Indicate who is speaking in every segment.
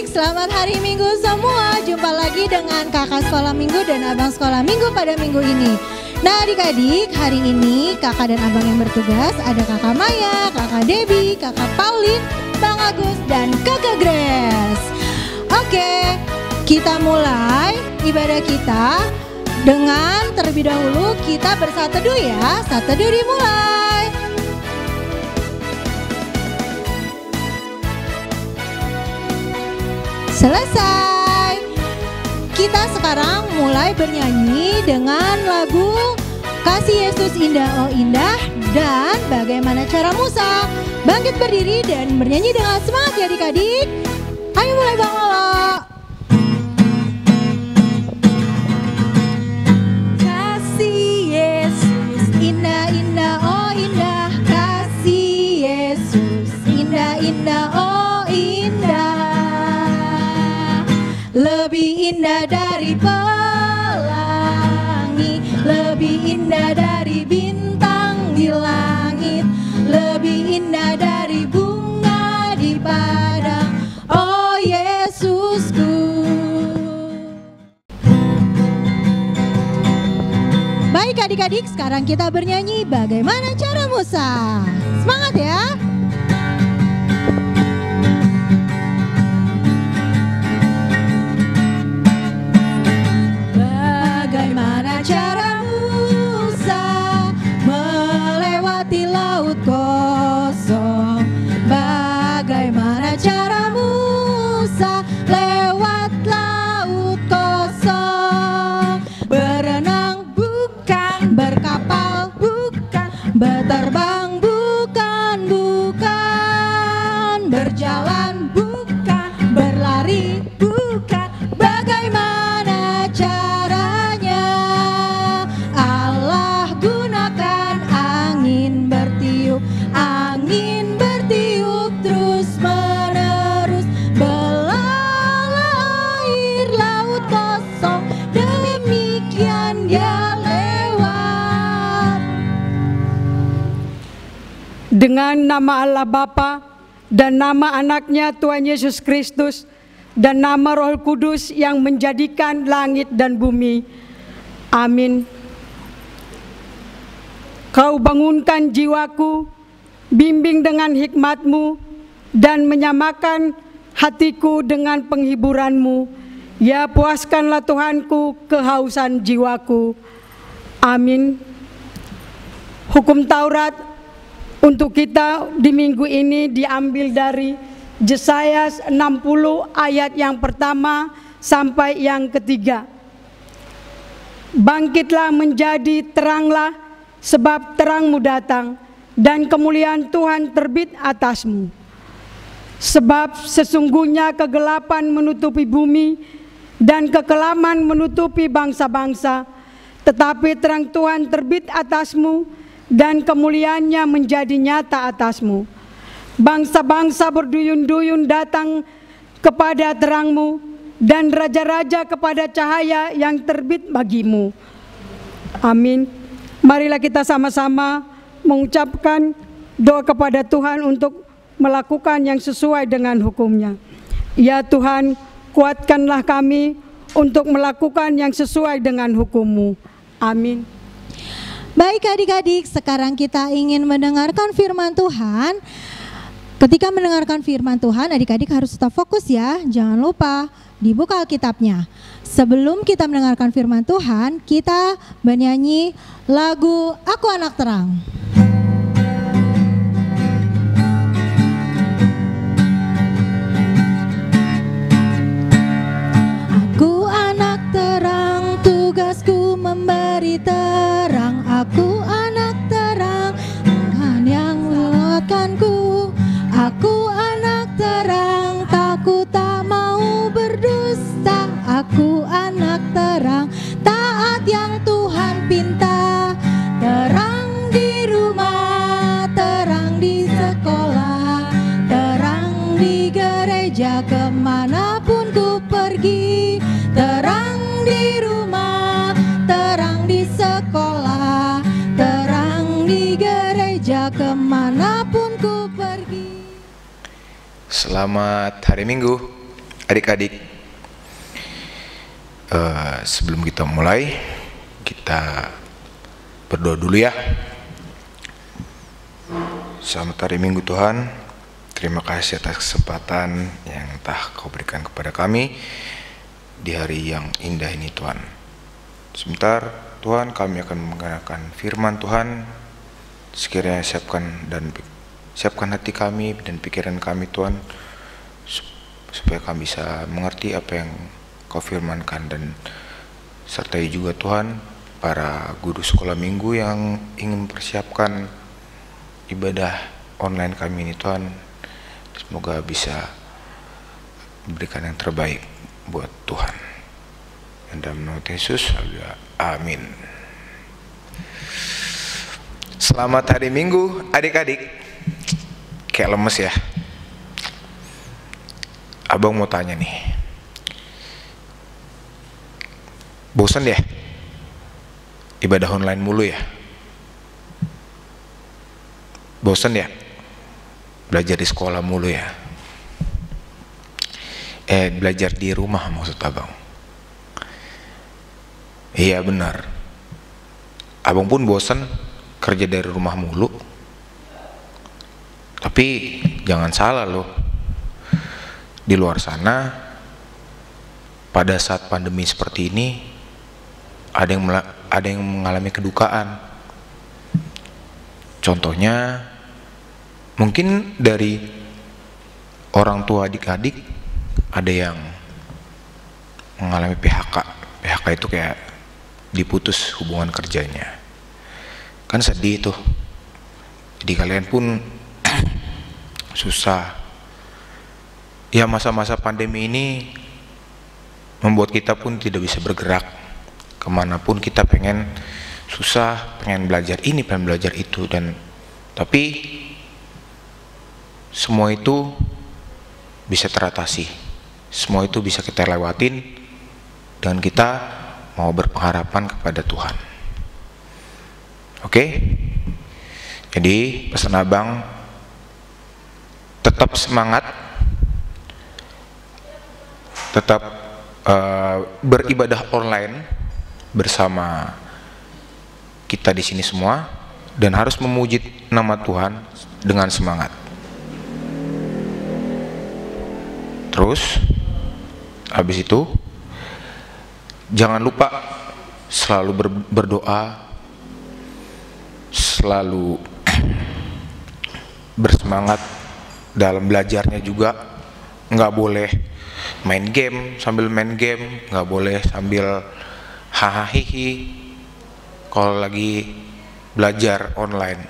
Speaker 1: selamat hari Minggu semua. Jumpa lagi dengan kakak sekolah minggu dan abang sekolah minggu pada minggu ini. Nah adik-adik, hari ini kakak dan abang yang bertugas ada kakak Maya, kakak Debbie, kakak Pauline, Bang Agus, dan kakak Grace. Oke, kita mulai ibadah kita dengan terlebih dahulu kita bersatu teduh ya. Saat teduh dimulai. Selesai. Kita sekarang mulai bernyanyi dengan lagu Kasih Yesus Indah Oh Indah dan Bagaimana Cara Musa. Bangkit berdiri dan bernyanyi dengan semangat ya adik-adik. Ayo mulai Bang Lolo. Kasih Yesus indah indah oh indah. Kasih Yesus indah indah oh indah. Lebih indah dari pelangi, lebih indah dari bintang di langit, lebih indah dari bunga di padang, oh Yesusku. Baik adik-adik, sekarang kita bernyanyi Bagaimana Cara Musa. Semangat ya. Bagaimana cara Musa melewati laut kosong? Bagaimana cara Musa lewat laut kosong? Berenang bukan, berkapal bukan, berterbang bukan, bukan, berjalan bukan, berlari bukan. Bagaimana caranya? Allah gunakan angin bertiup terus menerus, belah air laut kosong, demikian dia lewat.
Speaker 2: Dengan nama Allah Bapa dan nama anaknya Tuhan Yesus Kristus dan nama Roh Kudus yang menjadikan langit dan bumi. Amin. Kau bangunkan jiwaku, bimbing dengan hikmat-Mu, dan menyamakan hatiku dengan penghiburan-Mu. Ya puaskanlah Tuhanku kehausan jiwaku. Amin. Hukum Taurat untuk kita di minggu ini diambil dari Yesaya 60 ayat yang pertama sampai yang ketiga. Bangkitlah menjadi teranglah, sebab terangmu datang dan kemuliaan Tuhan terbit atasmu. Sebab sesungguhnya kegelapan menutupi bumi dan kekelaman menutupi bangsa-bangsa, tetapi terang Tuhan terbit atasmu dan kemuliaannya menjadi nyata atasmu. Bangsa-bangsa berduyun-duyun datang kepada terangmu dan raja-raja kepada cahaya yang terbit bagimu. Amin. Marilah kita sama-sama mengucapkan doa kepada Tuhan untuk melakukan yang sesuai dengan hukum-Nya. Ya Tuhan, kuatkanlah kami untuk melakukan yang sesuai dengan hukum-Mu. Amin.
Speaker 1: Baik adik-adik, sekarang kita ingin mendengarkan firman Tuhan. Ketika mendengarkan firman Tuhan, adik-adik harus tetap fokus ya. Jangan lupa dibuka Alkitabnya. Sebelum kita mendengarkan firman Tuhan, kita bernyanyi lagu Aku Anak Terang. Aku anak terang, tugasku memberi terang. Aku anak terang, Tuhan yang menguatkanku. Aku anak terang, takut tak mau berdusta. Aku anak terang, taat yang Tuhan pinta. Terang di rumah, terang di sekolah, terang di gereja, kemanapun ku pergi. Terang di rumah, terang di sekolah, terang di gereja, kemanapun ku pergi.
Speaker 3: Selamat hari Minggu. Adik-adik, sebelum kita mulai, kita berdoa dulu ya. Selamat hari Minggu Tuhan. Terima kasih atas kesempatan yang telah Kau berikan kepada kami di hari yang indah ini Tuhan. Sebentar Tuhan, kami akan mendengarkan firman Tuhan. Sekiranya siapkan hati kami dan pikiran kami Tuhan, supaya kami bisa mengerti apa yang Kau firmankan, dan sertai juga Tuhan para guru sekolah minggu yang ingin mempersiapkan ibadah online kami ini Tuhan. Semoga bisa memberikan yang terbaik buat Tuhan. Dan dalam nama Yesus, amin. Selamat hari Minggu adik-adik. Kayak lemes ya. Abang mau tanya nih, bosan ya ibadah online mulu ya? Bosan ya belajar di sekolah mulu ya? Belajar di rumah maksud abang. Iya benar, abang pun bosan kerja dari rumah mulu. Tapi jangan salah loh, di luar sana pada saat pandemi seperti ini ada yang mengalami kedukaan. Contohnya mungkin dari orang tua adik-adik ada yang mengalami PHK. PHK itu kayak diputus hubungan kerjanya. Kan sedih tuh. Jadi kalian pun susah. Ya, masa-masa pandemi ini membuat kita pun tidak bisa bergerak kemanapun. Kita pengen susah, pengen belajar ini, pengen belajar itu, tapi semua itu bisa teratasi, semua itu bisa kita lewatin, dan kita mau berpengharapan kepada Tuhan. Oke? Jadi pesan abang, tetap semangat, tetap beribadah online bersama kita di sini semua, dan harus memuji nama Tuhan dengan semangat. Terus habis itu jangan lupa selalu berdoa, selalu bersemangat dalam belajarnya juga. Nggak boleh main game sambil main game, nggak boleh sambil hahaha kalau lagi belajar online.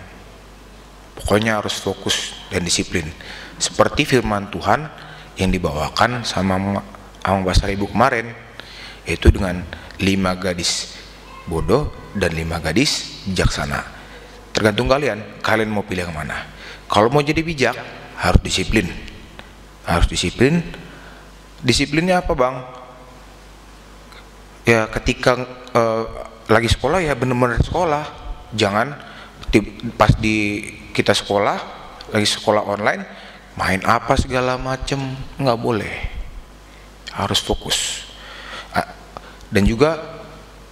Speaker 3: Pokoknya harus fokus dan disiplin, seperti firman Tuhan yang dibawakan sama Pastor Ibu kemarin, yaitu dengan 5 gadis bodoh dan 5 gadis bijaksana. Tergantung kalian mau pilih yang mana. Kalau mau jadi bijak harus disiplin. Disiplinnya apa bang? Ya ketika lagi sekolah ya bener-bener sekolah. Jangan pas kita sekolah, lagi sekolah online, main apa segala macem, nggak boleh. Harus fokus. Dan juga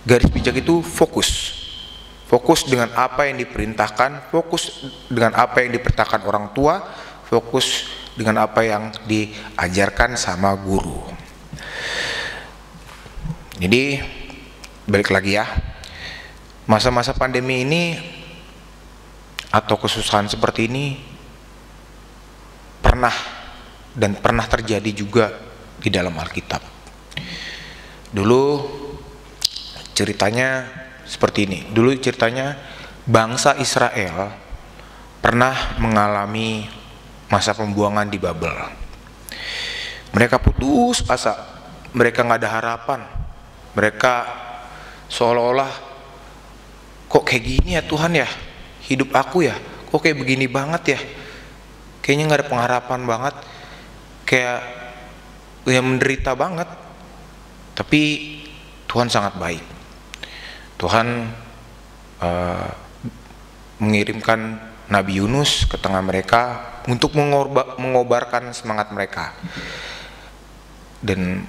Speaker 3: garis bijak itu fokus dengan apa yang diperintahkan, fokus dengan apa yang diperintahkan orang tua, fokus dengan apa yang diajarkan sama guru. Jadi balik lagi ya, masa-masa pandemi ini atau kesusahan seperti ini pernah terjadi juga di dalam Alkitab. Dulu ceritanya seperti ini. Dulu ceritanya bangsa Israel pernah mengalami masa pembuangan di Babel. Mereka putus asa, mereka nggak ada harapan, mereka seolah-olah kok kayak gini ya Tuhan ya, hidup aku ya, kok kayak begini banget ya, kayaknya nggak ada pengharapan banget, kayak yang menderita banget. Tapi Tuhan sangat baik. Tuhan mengirimkan Nabi Yunus ke tengah mereka untuk mengobarkan semangat mereka. dan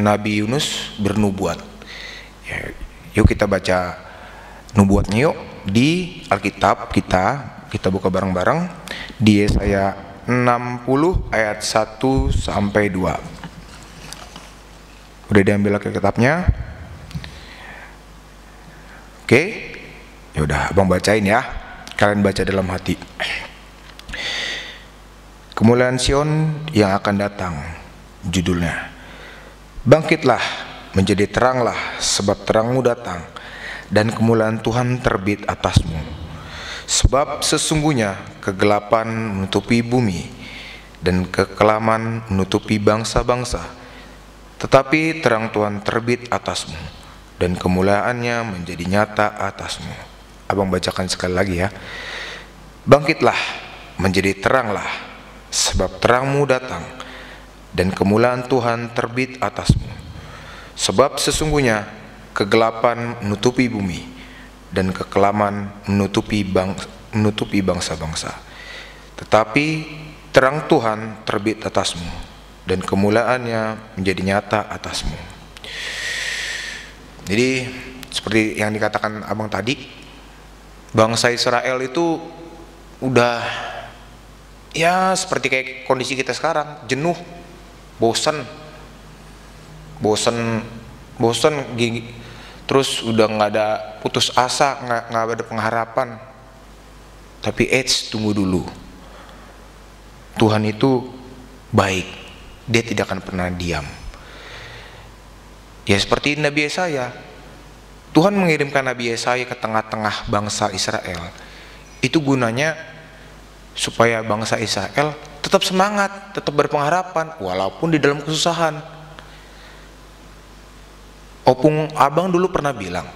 Speaker 3: Nabi Yunus bernubuat. Ya, yuk kita baca nubuatnya yuk di Alkitab kita buka bareng-bareng di Yesaya 60 ayat 1 sampai 2. Udah diambil Alkitabnya? Oke. Ya udah, Abang bacain ya. Kalian baca dalam hati. Kemuliaan Sion yang akan datang, judulnya. Bangkitlah, menjadi teranglah, sebab terangmu datang, dan kemuliaan Tuhan terbit atasmu. Sebab sesungguhnya kegelapan menutupi bumi, dan kekelaman menutupi bangsa-bangsa. Tetapi terang Tuhan terbit atasmu, dan kemuliaannya menjadi nyata atasmu. Abang bacakan sekali lagi ya. Bangkitlah, menjadi teranglah, sebab terangmu datang, dan kemuliaan Tuhan terbit atasmu. Sebab sesungguhnya kegelapan menutupi bumi, dan kekelaman menutupi bangsa-bangsa. Tetapi terang Tuhan terbit atasmu, dan kemuliaannya menjadi nyata atasmu. Jadi seperti yang dikatakan Abang tadi, bangsa Israel itu udah ya seperti kayak kondisi kita sekarang, jenuh, bosan, terus udah nggak ada putus asa, nggak ada pengharapan. Tapi tunggu dulu, Tuhan itu baik, Dia tidak akan pernah diam. Ya seperti Nabi Yesaya, Tuhan mengirimkan Nabi Yesaya ke tengah-tengah bangsa Israel. Itu gunanya supaya bangsa Israel tetap semangat, tetap berpengharapan walaupun di dalam kesusahan. Opung Abang dulu pernah bilang,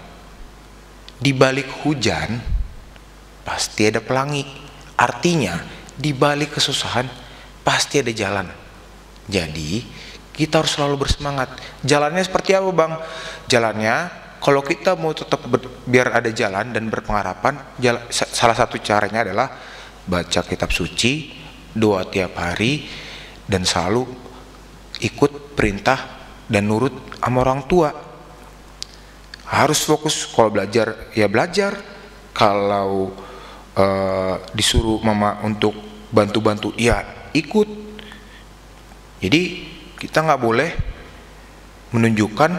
Speaker 3: di balik hujan pasti ada pelangi. Artinya di balik kesusahan pasti ada jalan. Jadi kita harus selalu bersemangat. Jalannya seperti apa, Bang? Jalannya, kalau kita mau tetap biar ada jalan dan berpengharapan, salah satu caranya adalah baca kitab suci, doa tiap hari, dan selalu ikut perintah dan nurut sama orang tua. Harus fokus, kalau belajar ya belajar, kalau disuruh mama untuk bantu-bantu ya ikut. Jadi kita nggak boleh menunjukkan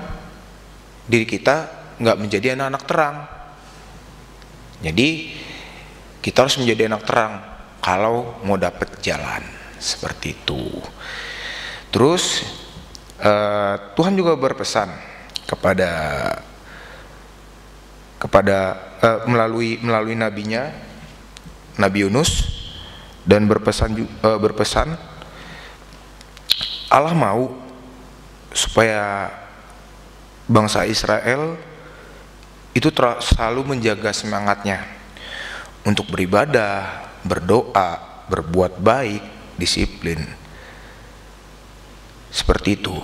Speaker 3: diri kita nggak menjadi anak-anak terang. Jadi kita harus menjadi anak terang kalau mau dapat jalan seperti itu. Terus Tuhan juga berpesan melalui nabinya Nabi Yunus, dan berpesan Allah mau supaya bangsa Israel itu selalu menjaga semangatnya untuk beribadah, berdoa, berbuat baik, disiplin. Seperti itu.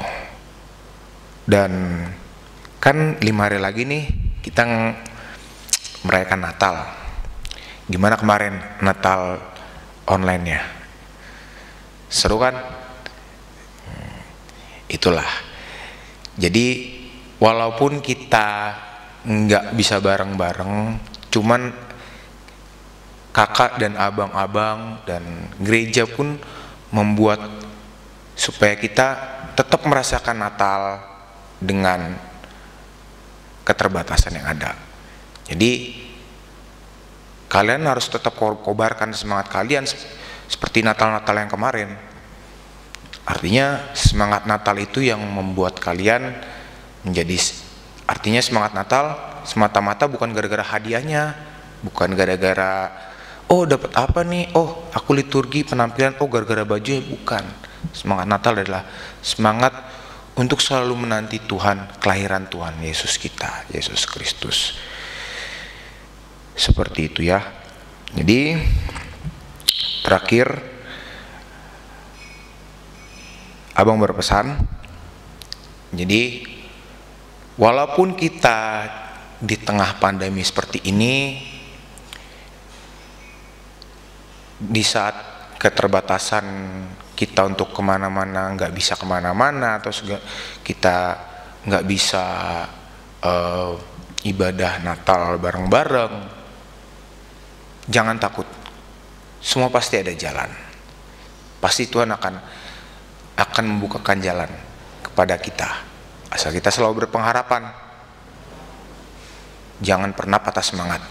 Speaker 3: Dan kan 5 hari lagi nih kita merayakan Natal. Gimana kemarin Natal online-nya? Seru kan? Itulah. Jadi walaupun kita nggak bisa bareng-bareng, cuman kakak dan abang-abang dan gereja pun membuat supaya kita tetap merasakan Natal dengan keterbatasan yang ada. Jadi kalian harus tetap kobarkan semangat kalian seperti Natal-Natal yang kemarin. Artinya semangat Natal itu yang membuat kalian menjadi, artinya semangat Natal semata-mata bukan gara-gara hadiahnya, bukan gara-gara oh dapat apa nih, oh aku liturgi penampilan, oh gara-gara bajunya, bukan. Semangat Natal adalah semangat untuk selalu menanti Tuhan, kelahiran Tuhan Yesus kita, Yesus Kristus. Seperti itu ya. Jadi terakhir Abang berpesan, jadi walaupun kita di tengah pandemi seperti ini, di saat keterbatasan kita untuk kemana-mana nggak bisa kemana-mana, atau kita nggak bisa ibadah Natal bareng-bareng, jangan takut. Semua pasti ada jalan. Pasti Tuhan akan membukakan jalan kepada kita, asal kita selalu berpengharapan. Jangan pernah patah semangat.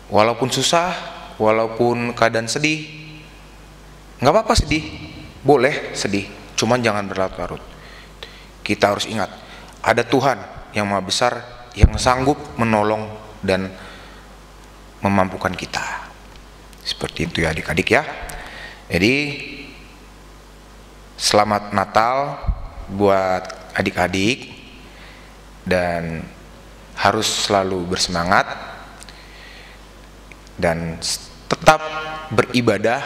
Speaker 3: Walaupun susah, walaupun keadaan sedih, nggak apa-apa sedih, boleh sedih, cuman jangan berlarut-larut. Kita harus ingat, ada Tuhan yang Maha Besar yang sanggup menolong dan memampukan kita. Seperti itu ya adik-adik ya. Jadi selamat Natal buat adik-adik, dan harus selalu bersemangat dan tetap beribadah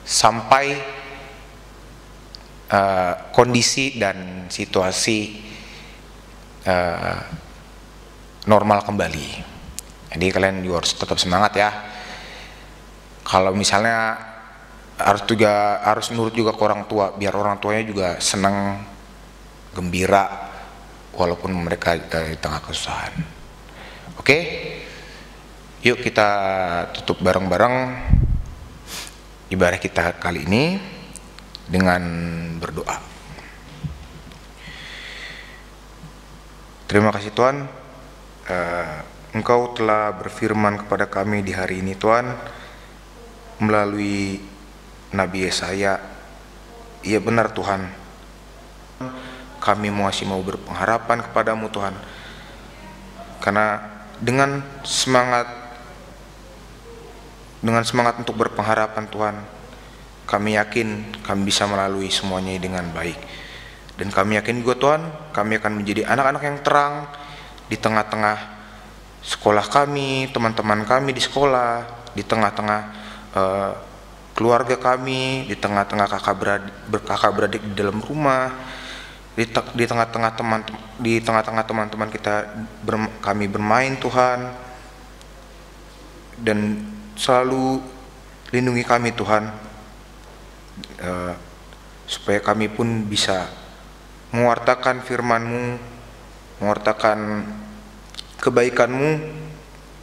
Speaker 3: sampai kondisi dan situasi normal kembali. Jadi kalian juga harus tetap semangat ya. Kalau misalnya harus nurut juga ke orang tua, biar orang tuanya juga senang, gembira, walaupun mereka di tengah kesusahan. Oke, yuk kita tutup bareng-bareng ibadah kita kali ini dengan berdoa. Terima kasih Tuhan, Engkau telah berfirman kepada kami di hari ini Tuhan, melalui Nabi Yesaya. Iya benar Tuhan, kami masih mau berpengharapan kepadamu Tuhan, karena dengan semangat untuk berpengharapan Tuhan, kami yakin kami bisa melalui semuanya dengan baik. Dan kami yakin juga Tuhan, kami akan menjadi anak-anak yang terang di tengah-tengah sekolah kami, teman-teman kami di sekolah, di tengah-tengah keluarga kami, di tengah-tengah kakak beradik di dalam rumah, di tengah-tengah teman-teman kita kami bermain Tuhan. Dan selalu lindungi kami Tuhan, supaya kami pun bisa mewartakan firman-Mu, mewartakan kebaikan-Mu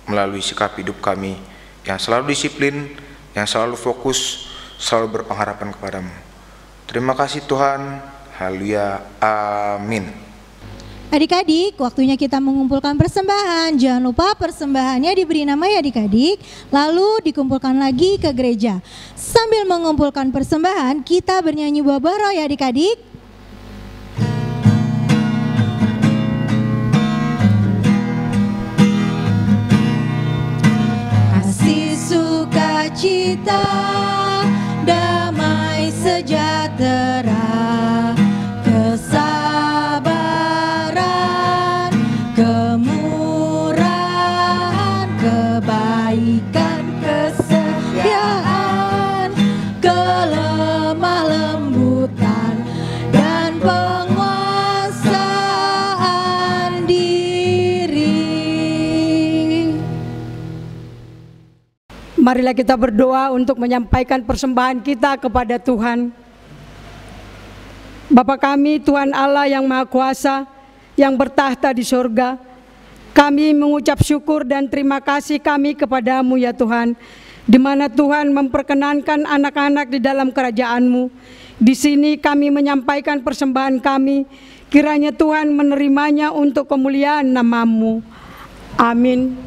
Speaker 3: melalui sikap hidup kami yang selalu disiplin, yang selalu fokus, selalu berpengharapan kepadamu. Terima kasih Tuhan. Haleluya. Amin.
Speaker 1: Adik-adik, waktunya kita mengumpulkan persembahan. Jangan lupa persembahannya diberi nama ya adik-adik, lalu dikumpulkan lagi ke gereja. Sambil mengumpulkan persembahan, kita bernyanyi buah baro ya adik-adik. Kasih sukacita, damai sejahtera, kesabaran, kemurahan, kebaikan, kesetiaan, kelemah lembutan, dan penguasaan diri.
Speaker 2: Marilah kita berdoa untuk menyampaikan persembahan kita kepada Tuhan. Bapa kami, Tuhan Allah yang Maha Kuasa, yang bertahta di surga, kami mengucap syukur dan terima kasih kami kepadamu ya Tuhan, di mana Tuhan memperkenankan anak-anak di dalam kerajaan-Mu. Di sini kami menyampaikan persembahan kami, kiranya Tuhan menerimanya untuk kemuliaan nama-Mu. Amin.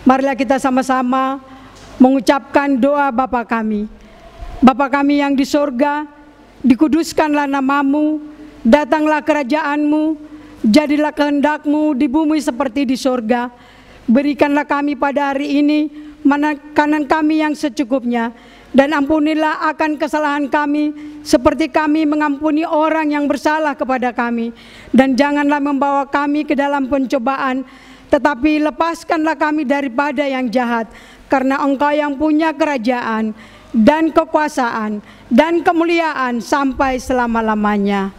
Speaker 2: Marilah kita sama-sama mengucapkan doa Bapa kami. Bapa kami yang di surga, dikuduskanlah nama-Mu, datanglah kerajaan-Mu, jadilah kehendak-Mu di bumi seperti di surga. Berikanlah kami pada hari ini makanan kami yang secukupnya, dan ampunilah akan kesalahan kami seperti kami mengampuni orang yang bersalah kepada kami. Dan janganlah membawa kami ke dalam pencobaan, tetapi lepaskanlah kami daripada yang jahat. Karena Engkau yang punya kerajaan dan kekuasaan dan kemuliaan sampai selama-lamanya.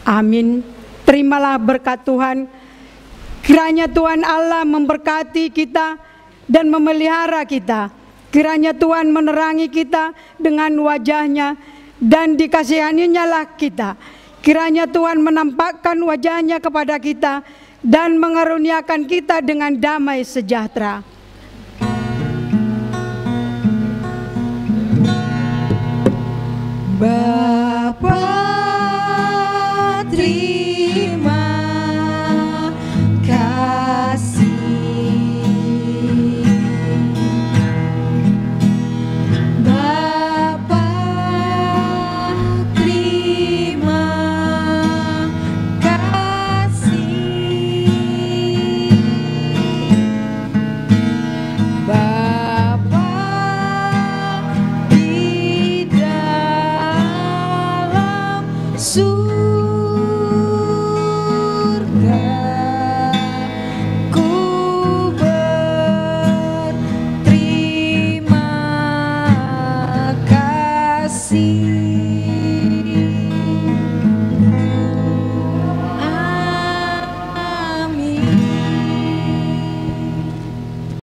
Speaker 2: Amin. Terimalah berkat Tuhan. Kiranya Tuhan Allah memberkati kita dan memelihara kita. Kiranya Tuhan menerangi kita dengan wajah-Nya dan dikasihaninya lah kita. Kiranya Tuhan menampakkan wajah-Nya kepada kita dan mengaruniakan kita dengan damai sejahtera. Bapa